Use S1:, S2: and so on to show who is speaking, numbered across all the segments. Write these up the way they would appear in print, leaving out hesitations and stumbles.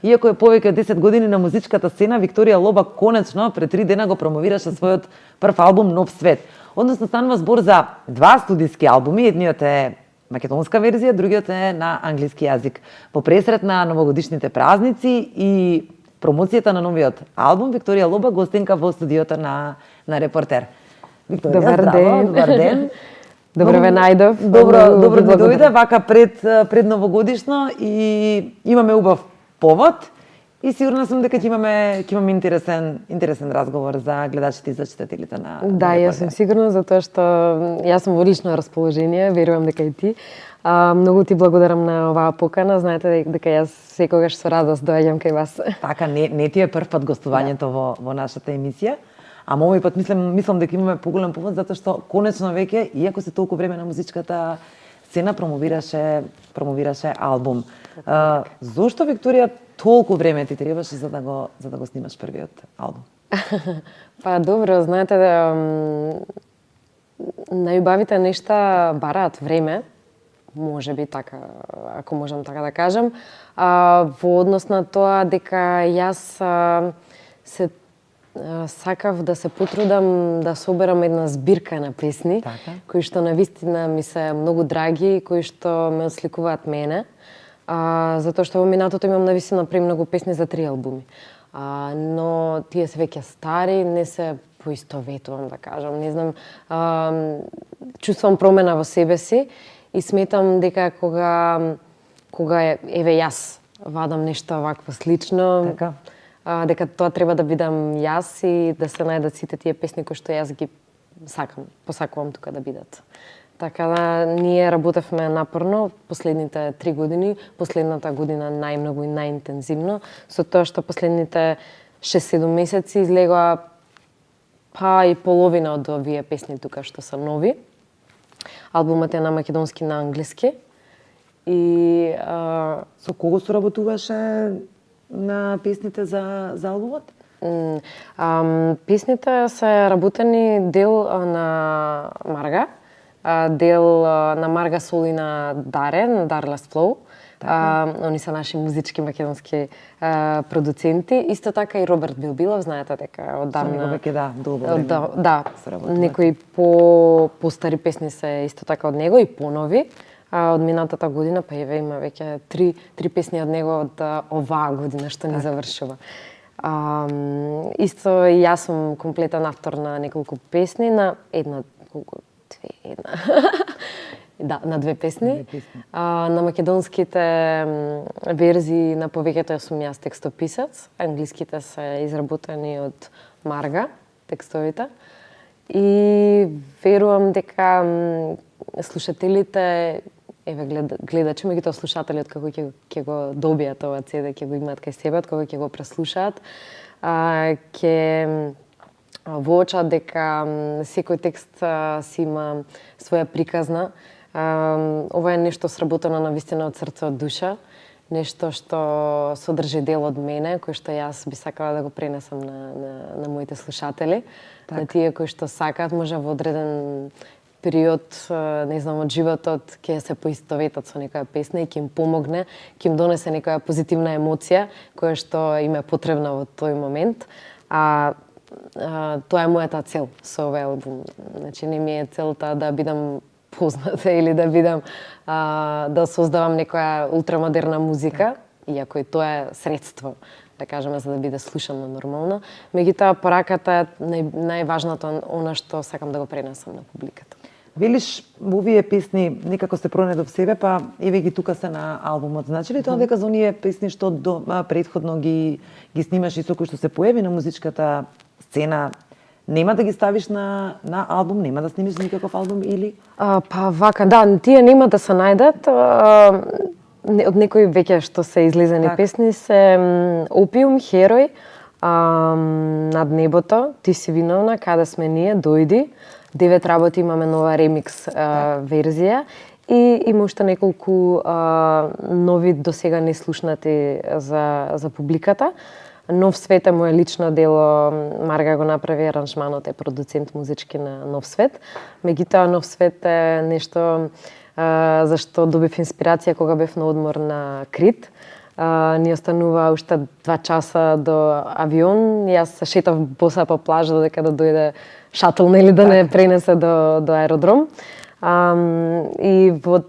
S1: Иако е повеќе од 10 години на музичката сцена, Викторија Лоба конечно пред 3 дена го промовираше својот прв албум Нов свет. Односно станува збор за два студиски албуми, едниот е македонска верзија, другиот е на англиски јазик. По пресрет на новогодишните празници и промоцијата на новиот албум, Викторија Лоба гостинка во студиото на Репортер. Викторија,
S2: Добар
S1: здраво,
S2: ден.
S1: добар ден.
S2: Добро ве најдов.
S1: Добро да дојде вака пред новогодишно и имаме убав повод и сигурна сум дека ќе имаме интересен разговор за гледачите и за читателите на
S2: Да, јас сум сигурна затоа што јас сум во лично расположение, верувам дека и ти. Многу ти благодарам на оваа покана. Знаете дека јас секогаш со радост доаѓам кај вас.
S1: Така, не ти е прв пат гостувањето во нашата емисија. Ама овој пат мислам дека имаме поголем повод затоа што конечно веќе, иако се толку време на музичката сцена промовираше албум. Зошто, Викторија, толку време ти требаше за да го снимаш првиот албум?
S2: Па добро, знаете да најубавите нешта бараат време, може би така, ако можам така да кажам, во однос на тоа дека јас се сакав да се потрудам да соберам една збирка на песни,
S1: така,
S2: кои што навистина ми се многу драги, кои што ме осликуваат мене. Затоа што во минатото имам навистина премногу песни за 3 албуми. Но тие се веќе стари, не се поистоветувам, да кажам. Не знам, чувствувам промена во себе си и сметам дека кога еве јас вадам нешто вакво слично,
S1: Така.
S2: Дека тоа треба да бидам јас и да се најдат сите тие песни кои што јас ги посакувам тука да бидат. Така да ние работевме напорно последните 3 години, последната година најмногу и најинтензивно, со тоа што последните 6-7 месеци излегоа па и половина од овие песни тука што се нови. Албумот е на македонски и на англиски. И
S1: Со кого соработуваше на песните за албумот?
S2: Песните се работени дел на Марга, дел на Марга Сол и на Даре, на Darless Flow. Они се наши музички македонски продуценти. Исто така и Роберт Билбилов, знаете дека оддавна...
S1: Со него веќе долго време.
S2: Да, некои по-стари песни се исто така од него и понови. Од минатата година, па еве има веќе три песни од него од оваа година што ни завршува. Исто и јас сум комплетен автор на неколку песни, на на 2 песни. На македонските верзии на повеќето сум јас текстописец, англиските се изработени од Марга, текстовите. И верувам дека слушателите, еве гледачи, меѓутоа слушателите како ќе го добијат ова CD, ќе го имаат кај себе, кога ќе го преслушаат, ќе воочат дека секој текст си има своја приказна. Ова е нешто сработено на вистина од срце, од душа, нешто што содржи дел од мене, кој што јас би сакала да го пренесам на моите слушатели, на тие кои што сакаат, може во одреден период, не знам, од животот ќе се поистоветат со некоја песна и ќе им помогне, ќе им донесе некоја позитивна емоција која што им е потребна во тој момент. Тоа е мојата цел со овој албум. Значи не ми е целта да бидам позната или да бидам да создавам некоја ултрамодерна музика, иако и тоа е средство, да кажеме, за да биде слушано нормално. Меѓутоа пораката е најважното, она што сакам да го пренесам на публиката.
S1: Велиш, во овие песни некако се пронедов себе, па еве ги тука се на албумот. Значи ли тоа дека за оние песни што претходно ги снимаш и со кои што се појави на музичката сцена, нема да ги ставиш на албум, нема да снимиш никаков албум или?
S2: Па вака, да, тие нема да се најдат. Од некои веќе што се излезени песни се Опиум, Херој, Над небото, Ти си виновна, Каде сме ние, Дојди. 9 работи имаме нова ремикс верзија и има уште неколку нови досега неслушнати за публиката. Нов свет е моје лично дело, Марга го направи аранжманот, е продуцент музички на Нов свет. Меѓутоа Нов свет е нешто зашто добив инспирација кога бев на одмор на Крит. Ни останува уште 2 часа до авион. Јас се шетав боса по плажа додека да дојде шатл, нели, да не пренесе до аеродром. И во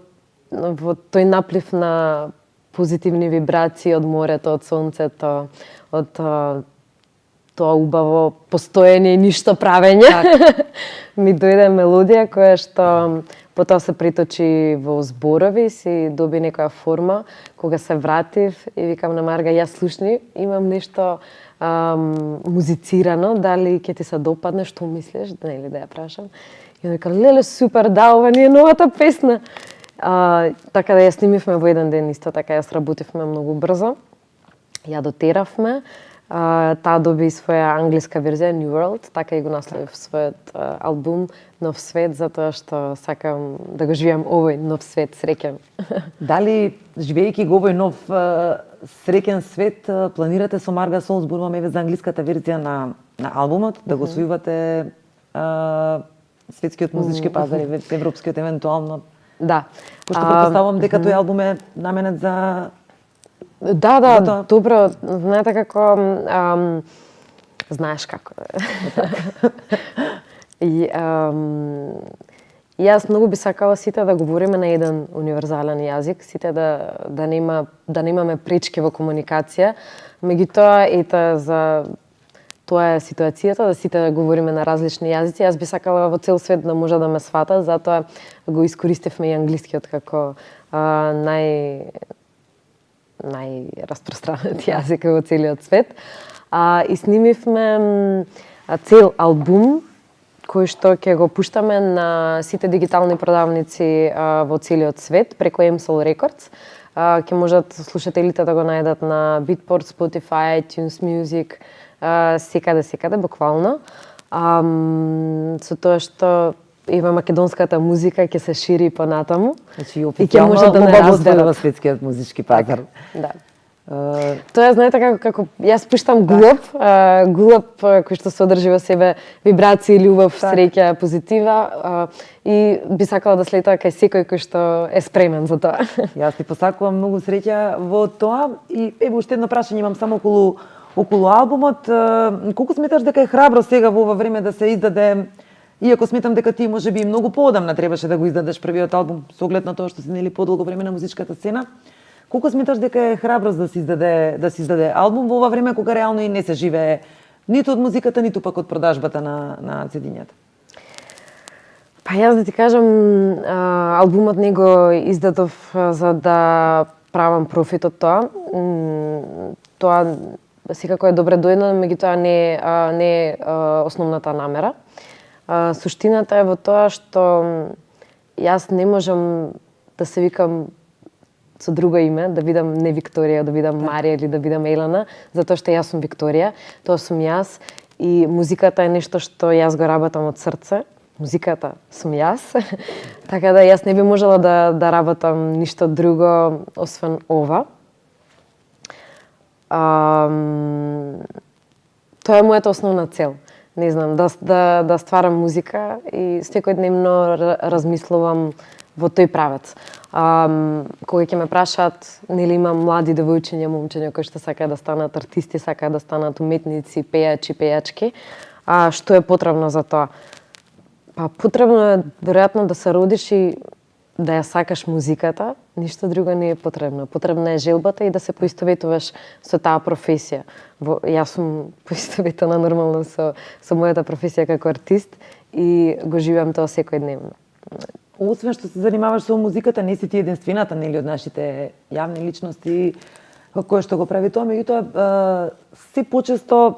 S2: тој наплив на позитивни вибрации од морето, од сонцето, од тоа убаво постоење и ништо правење, ми дојде мелодија која што потоа се приточи во зборови, си доби некоја форма. Кога се вратив и викам на Марга, јас слушни, имам нешто музицирано, дали ќе ти се допадне, што мислиш, нели да ја прашам. И он вика, леле, супер, да, ова ни е новата песна. Така да ја снимивме во еден ден, исто така ја сработивме многу брзо. Ја дотеравме. Таа доби своја англиска верзија, New World, така и го насловив својот албум Нов свет, затоа што сакам да го живеам овој нов свет среќен.
S1: Дали, живејќи го овој нов среќен свет, планирате со Марга Сол, зборуваме еве за англиската верзија на албумот, да го освојувате светскиот музички пазар, европскиот евентуално?
S2: Да.
S1: Пошто претпоставувам дека тој албум е наменет за...
S2: Да, добро, знаете како, знаеш како. И, јас многу би сакала сите да говориме на еден универзален јазик, сите да немаме пречки во комуникација, меѓутоа ета за тоа е ситуацијата, да сите говориме на различни јазици. Јас би сакала во цел свет да може да ме свата, затоа го искористивме и англискиот како најраспространет јазик во целиот свет. И снимивме цел албум кој што ќе го пуштаме на сите дигитални продавници во целиот свет преку Amsol Records. Ќе можат слушателите да го најдат на Beatport, Spotify, iTunes Music, секаде буквално. Со тоа што има македонската музика ќе се шири понатаму.
S1: Значи и ќе може да не разбере во светскиот музички пазар.
S2: Да. Тоа знаете како јас пуштам гулап кој што содржи во себе вибрации, љубов, среќа, позитива и би сакала да слета кај секој кој што е спремен за тоа.
S1: Јас ти посакувам многу среќа во тоа и еве уште едно прашање имам само околу албумот. Колку сметаш дека е храбро сега во ова време да се издаде, иако сметам дека ти можеби многу поодамна требаше да го издадеш првиот албум со оглед на тоа што си нели подолго време на музичката сцена. Колку сметаш дека е храброст да се издаде албум во ова време кога реално и не се живее ниту од музиката, ниту пак од продажбата на CD-њата?
S2: Па јас да ти кажам, албумот не го издадов за да правам профит од тоа. Тоа секако е добре дојдено, меѓутоа не е основната намера. Суштината е во тоа што јас не можам да се викам со друго име, да видам не Викторија, да видам Марија или да видам Елена, затоа што јас сум Викторија, тоа сум јас и музиката е нешто што јас го работам од срце. Музиката сум јас. Така да јас не би можела да работам ништо друго освен ова. Тоа е мојата основна цел. Не знам, да стварам музика и секојдневно размислувам во тој правец. Кога ќе ме прашаат, нели имам млади девојчиња, момчиња кои што сакаат да станат артисти, сакаат да станат уметници, пејачи, пејачки, што е потребно за тоа? Па потребно е веројатно да се родиш и да ја сакаш музиката, ништо друго не е потребно. Потребна е желбата и да се поистоветуваш со таа професија. Јас сум поистоветена нормално со мојата професија како артист и го живеам тоа секојдневно.
S1: Освен што се занимаваш со музиката, не си ти единствената, нели, од нашите јавни личности кој што го прави тоа, меѓутоа се почесто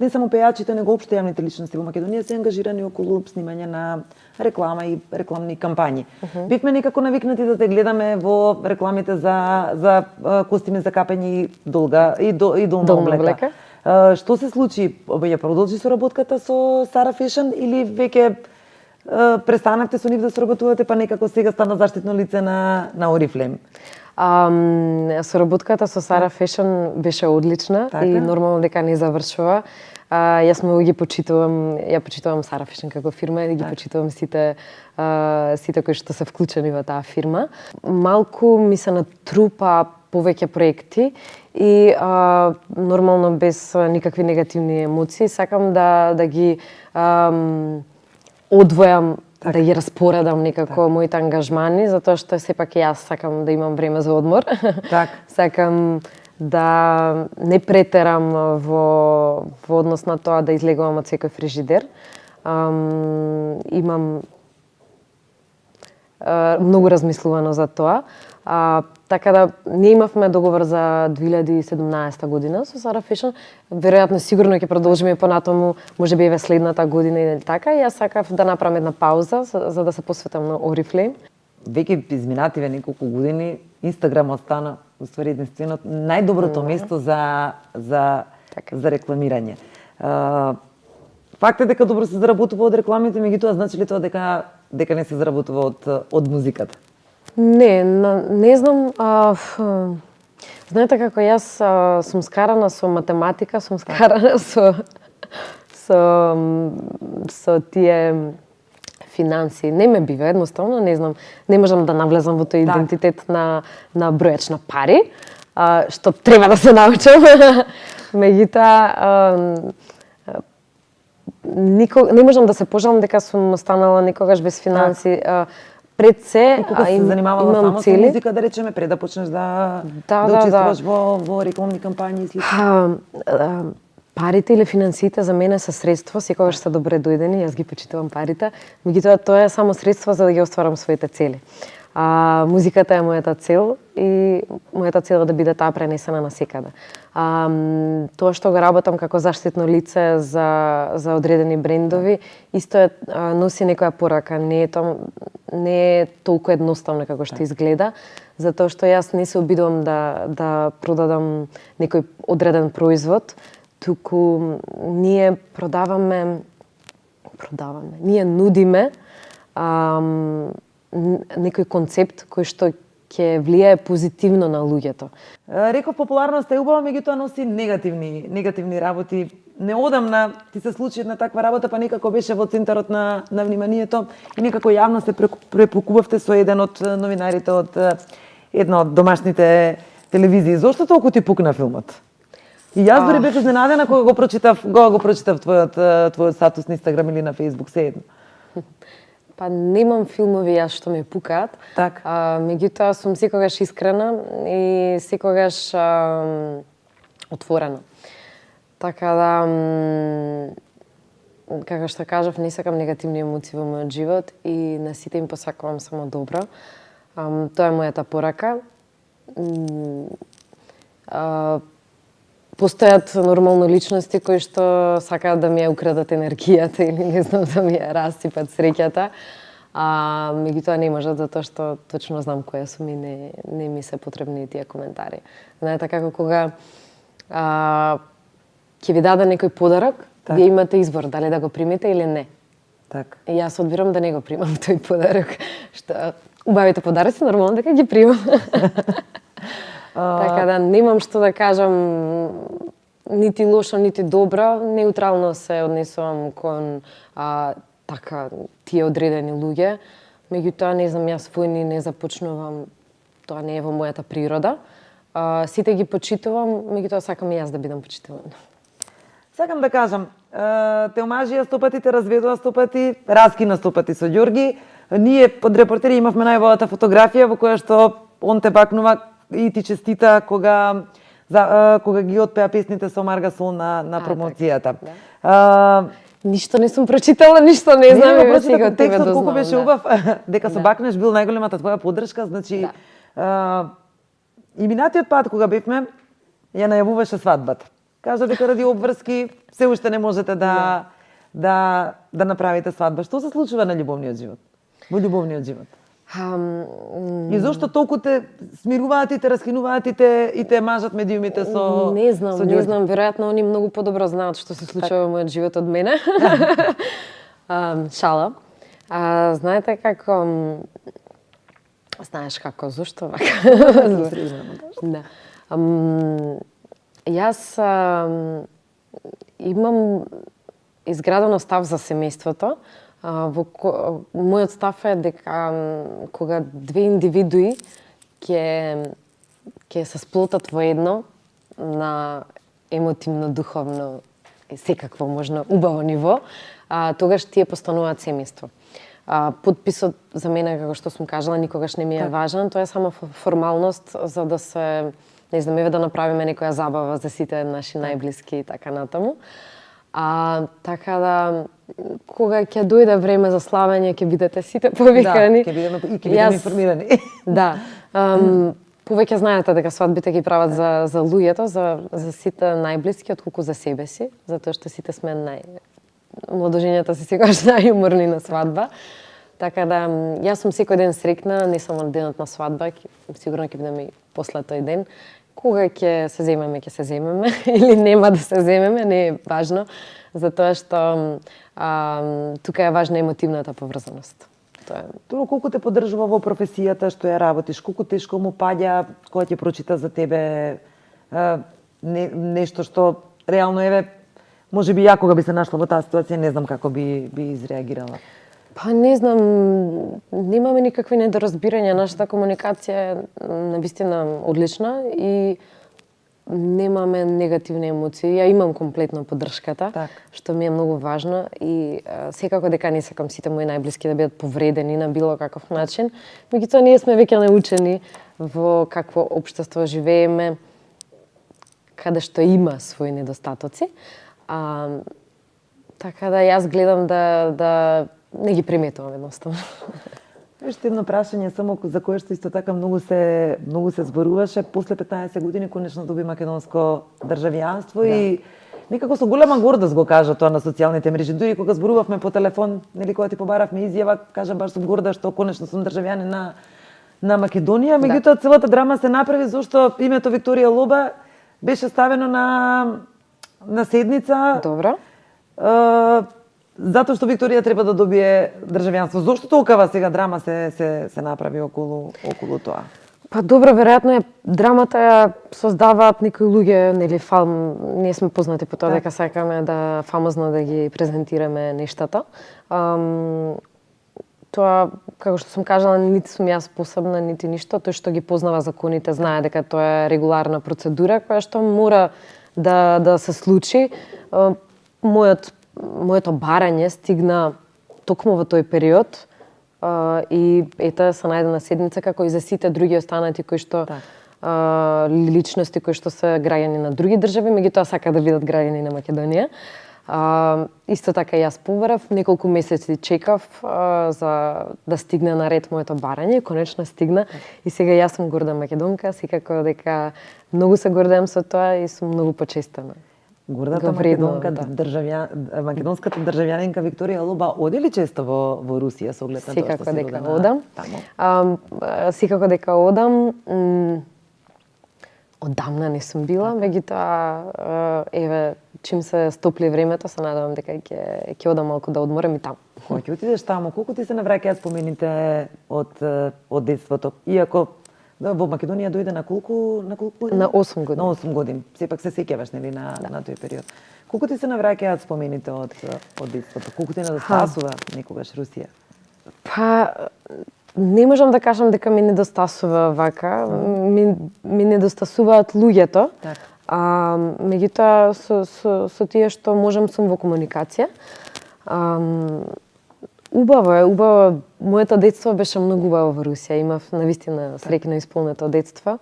S1: не само пејачите, него општо јавните личности во Македонија се ангажирани околу снимање на реклама и рекламни кампањи. Бевме некако навикнати да те гледаме во рекламите за костими за капење и долна облека. Што се случи? Ја продолжи соработката со Сара Фешн или веќе престанавте со нив да соработувате, па некако сега стана заштитно лице на Орифлейм?
S2: Соработката со Сара Фешн беше одлична и нормално дека не завршува. Јас многу ги почитувам, ја почитувам Sara Fashion како фирма и ги почитувам сите кои што се вклучени во таа фирма. Малку ми се натрупа повеќе проекти и нормално без никакви негативни емоции сакам да ги одвојам, да ги распоредам некако моите ангажмани, затоа што сепак и јас сакам да имам време за одмор. Сакам да не претерам во однос на тоа да излегувам од секој фрижидер. Имам многу размислувано за тоа. Така да не имавме договор за 2017 година со Sara Fashion. Веројатно сигурно ќе продолжиме понатаму, можеби еве следната година или така. Јас сакав да направам една пауза за да се посветам на Oriflame.
S1: Веќе изминативе неколку години Инстаграм остана уствари единствено најдоброто место за рекламирање. Факт е дека добро се заработува од рекламите, меѓутоа значи ли тоа дека не се заработува од музиката?
S2: Не знам. Знаете како јас сум скарана со математика, сум скарана со тие финанси. Не ме бива едноставно, не знам, не можам да навлезам во тој идентитет на бројач на пари, што треба да се научам. Меѓутоа не можам да се пожалам дека сум останала никогаш без финанси. Пред се
S1: и кога се занимавала само
S2: цели
S1: со музика, да речеме, пред да почнеш да учествуваш во рекламни кампањи и слично?
S2: Парите или финансиите за мене се средство, секогаш се добре дојдени, јас ги почитувам парите, меѓутоа тоа е само средство за да ги остварам своите цели. Музиката е мојата цел и мојата цел е да биде таа пренесена навсекаде. Тоа што го работам како заштитно лице за одредени брендови, исто носи некоја порака, не е толку едноставно како што изгледа, затоа што јас не се обидувам да продадам некој одреден производ, туку ние ние нудиме некој концепт кој што ќе влијае позитивно на луѓето.
S1: Реков популарноста е убава, меѓутоа носи негативни работи. Неодамна ти се случи една таква работа, па некако беше во центарот на вниманието и некако јавно се препукувавте со еден од новинарите од една од домашните телевизии. Зошто толку ти пукна филмот? И јас дори бев изненадена кога го прочитав твојот статус на Инстаграм или на Фејсбук, seедно.
S2: Па немам филмови јас што ме пукаат. Меѓутоа сум секогаш искрена и секогаш отворена. Така да, како што кажав, не сакам негативни емоции во мојот живот и на сите им посакувам само добро. Тоа е мојата порака. Постојат нормално личности кои што сакаат да ми ја украдат енергијата или не знам да ми ја расипат среќата. Меѓутоа не можат затоа што точно знам која сум и не ми се потребни тие коментари. Знаете како кога ќе ви даде некој подарок, вие имате избор дали да го примите или не. И јас одбирам да не го примам тој подарок. Што убавите подароци нормално дека ги примам. Така да немам што да кажам нити лошо, нити добро, неутрално се однесувам кон тие одредени луѓе. Меѓутоа не знам, јас војни не започнувам, тоа не е во мојата природа. Сите ги почитувам, меѓутоа сакам и јас да бидам почитувана.
S1: Сакам да кажам, те омажија 100 пати, те разведува 100 пати, раскина 100 пати со Ѓорги. Ние под репортери имавме најубавата фотографија во која што он те бакнува и ти честита кога ги отпеа песните со Марга Сол на промоцијата.
S2: Ништо не сум прочитала, ништо не знам.
S1: Не, прочитав текстот колку беше убав, дека со Бакнеш бил најголемата твоја поддршка, значи и минатиот пат кога бевме ја најавуваше свадбата. Кажа дека ради обврски се уште не можете да направите свадба. Што се случува на љубовниот живот? Во љубовниот живот? И зошто толку те смируваат и те раскинуваат и те мажат медиумите со
S2: Не знам, веројатно они многу подобро знаат што се случува во мојот живот од мене. Шала. Знаете како знаеш како зошто вака?
S1: Да.
S2: Јас имам изградено став за семејството. Мојот став е дека кога две индивидуи ќе се сплотат во едно на емотивно, духовно и секакво можно убаво ниво, тогаш тие постануваат семејство. Подписот за мене, како што сум кажала, никогаш не ми е важен, тоа е само формалност за да се, не знам, еве да направиме некоја забава за сите наши најблиски и така натаму. Така да, кога ќе дојде време за славење, ќе бидете сите повикани.
S1: Да, ќе бидеме информирани.
S2: Да. Повеќе знаете дека свадбите ги прават за луѓето, за сите најблиски, отколку за себе си, затоа што сите сме младожењата се секогаш најуморни на свадба. Така да, јас сум секој ден срекна, не само на денот на свадба, сигурно ќе бидам и после тој ден. Кога ќе се земеме или нема да се земеме, не е важно, затоа што тука е важна емотивната поврзаност.
S1: Тоа колку те поддржува во професијата што ја работиш, колку тешко му паѓа кога ќе прочита за тебе нешто што реално еве можеби ја кога би се нашла во таа ситуација не знам како би изреагирала.
S2: Па не знам, немаме никакви недоразбирања, нашата комуникација е навистина одлична и немаме негативни емоции. Ја имам комплетно поддршката, што ми е многу важно и секако дека не сакам сите мои најблиски да бидат повредени на било каков начин. Меѓутоа ние сме веќе научени во какво општество живееме, каде што има своји недостатоци. Така да јас гледам да не ги приметувам едноставно.
S1: Уште едно прашање само за кое што исто така многу се зборуваше, после 15 години конечно доби македонско државјанство и некако со голема гордост го кажа тоа на социјалните мрежи. Дури кога зборувавме по телефон, нели кога ти побаравме изјава, кажа баш сум горда што конечно сум државјанин на Македонија, меѓутоа целата драма се направи зашто името Викторија Лоба беше ставено на седница.
S2: Добро.
S1: Затоа што Викторија треба да добие државјанство. Зошто толкова сега драма се направи околу тоа?
S2: Па добро, веројатно драмата ја создаваат некои луѓе, нели ние сме познати по тоа дека сакаме да фамозно да ги презентираме нештата. Тоа, како што сум кажала, нити сум јас посебна, нити ништо. Тој што ги познава законите знае дека тоа е регуларна процедура која што мора да се случи. Моето барање стигна токму во тој период и ета се најде на седница како и за сите други останати кои што личности кои што се граѓани на други држави, меѓутоа сака да бидат граѓани на Македонија. Исто така јас побарав, неколку месеци чекав за да стигне на ред моето барање, конечно стигна и сега јас сум горда македонка, секако дека многу се гордеам со тоа и сум многу почестена.
S1: Гордата македонската државјанинка Викторија Лоба оди ли често во Русија со оглед на тоа што се
S2: дека одам. Секако дека одам. Одамна не сум била, меѓутоа еве чим се стопли времето, се надевам дека ќе одам малку да одморам и таму.
S1: Кога ќе отидеш таму, колку ти се навраќаат спомените од детството? Иако во Македонија дојде на колку години?
S2: На 8 години.
S1: На 8 години. Сепак се сеќаваш нели на тој период. Колку ти се навраќаат спомените од детството? Колку ти недостасува некогаш Русија?
S2: Па не можам да кажам дека ми недостасува вака. Ми недостасуваат луѓето. Меѓутоа со тие што можам сум во комуникација. Убаво е. Моето детство беше многу убаво во Русија. Имав навистина среќно исполнето детство.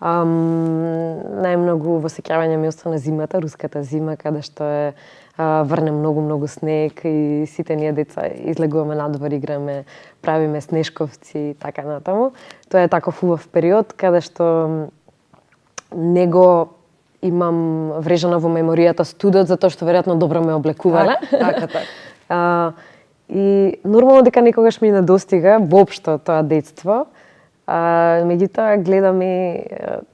S2: Најмногу восеќавање ми остана зимата, руската зима, каде што врне многу снег и сите ние деца излегуваме надвор, играме, правиме снешковци и така натаму. Тоа е таков убав период каде што него имам врежано во меморијата студот затоа што веројатно добро ме облекувале.
S1: Така.
S2: И нормално дека некогаш ми недостига воопшто тоа детство. Меѓутоа гледам и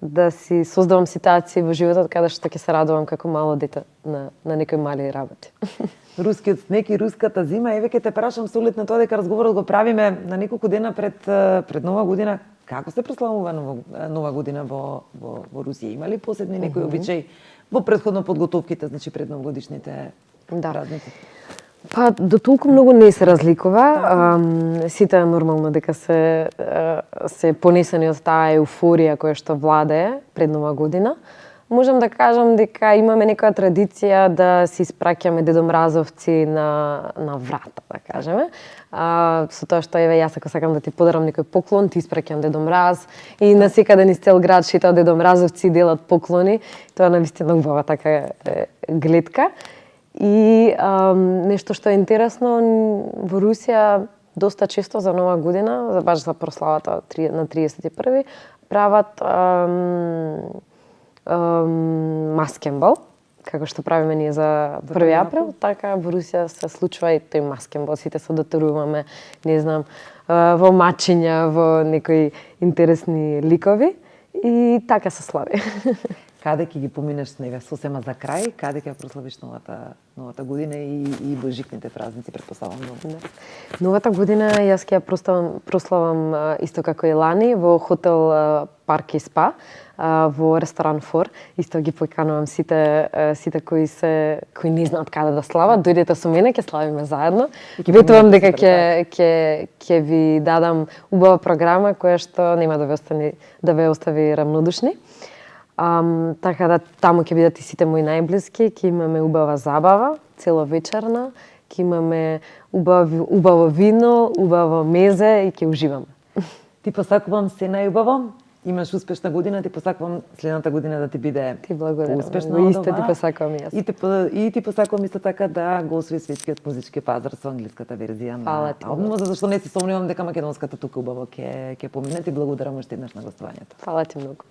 S2: да си создавам ситуации во животот каде што ќе се радувам како мало дете на некои мали работи.
S1: Рускиот снег и руската зима, еве ќе те прашам со оглед на тоа дека разговорот го правиме на неколку дена пред Нова година. Како се прославува Нова година во Русија? Има ли посебни некои обичаи? во претходно подготовките, значи пред новогодишните празници?
S2: Па, до толку многу не се разликува. Сите нормално дека се понесени од таа еуфорија која што владее пред Нова година. Можам да кажам дека имаме некоја традиција да си испраќаме Дедо Мразовци на врата, да кажеме. Со тоа што еве јас ако сакам да ти подарам некој поклон, ти испраќам Дедо Мраз и насекаде низ цел град шетаат Дедо Мразовци и делат поклони. Тоа е навистина убава така гледка. И нешто што е интересно, во Русија доста често за Нова година, баш за прославата на 31 прават маскенбал, како што правиме ние за 1 април, така во Русија се случува и тој маскенбал. Сите се дотеруваме, не знам, во мачиња, во некои интересни ликови и така се слави.
S1: Каде ќе ги поминеш снега? Сосема за крај, каде ќе прославиш новата година и божикните празници, претпоставам?
S2: Новата година јас ќе ја прославам исто како и лани во хотел Парк и Спа, во ресторан Фор. Исто ги поканувам сите кои не знаат каде да слават, дојдете со мене, ќе славиме заедно. Ветувам дека ќе ви дадам убава програма која што нема да ве остави рамнодушни. Така да таму ќе бидат и сите мои најблиски, ќе имаме убава забава, целовечерна, ќе имаме убаво вино, убаво мезе и ќе уживаме.
S1: Ти посакувам се најубаво, имаш успешна година, ти посакувам следната година да ти биде успешна.
S2: Исто ти посакувам јас.
S1: И ти посакувам исто така да го освои светскиот музички пазар со англиската верзија на албумот, затоа што не се сомневам дека македонската тука убаво ќе помине. Ти благодарам уште еднаш на гостувањето.
S2: Фала ти многу.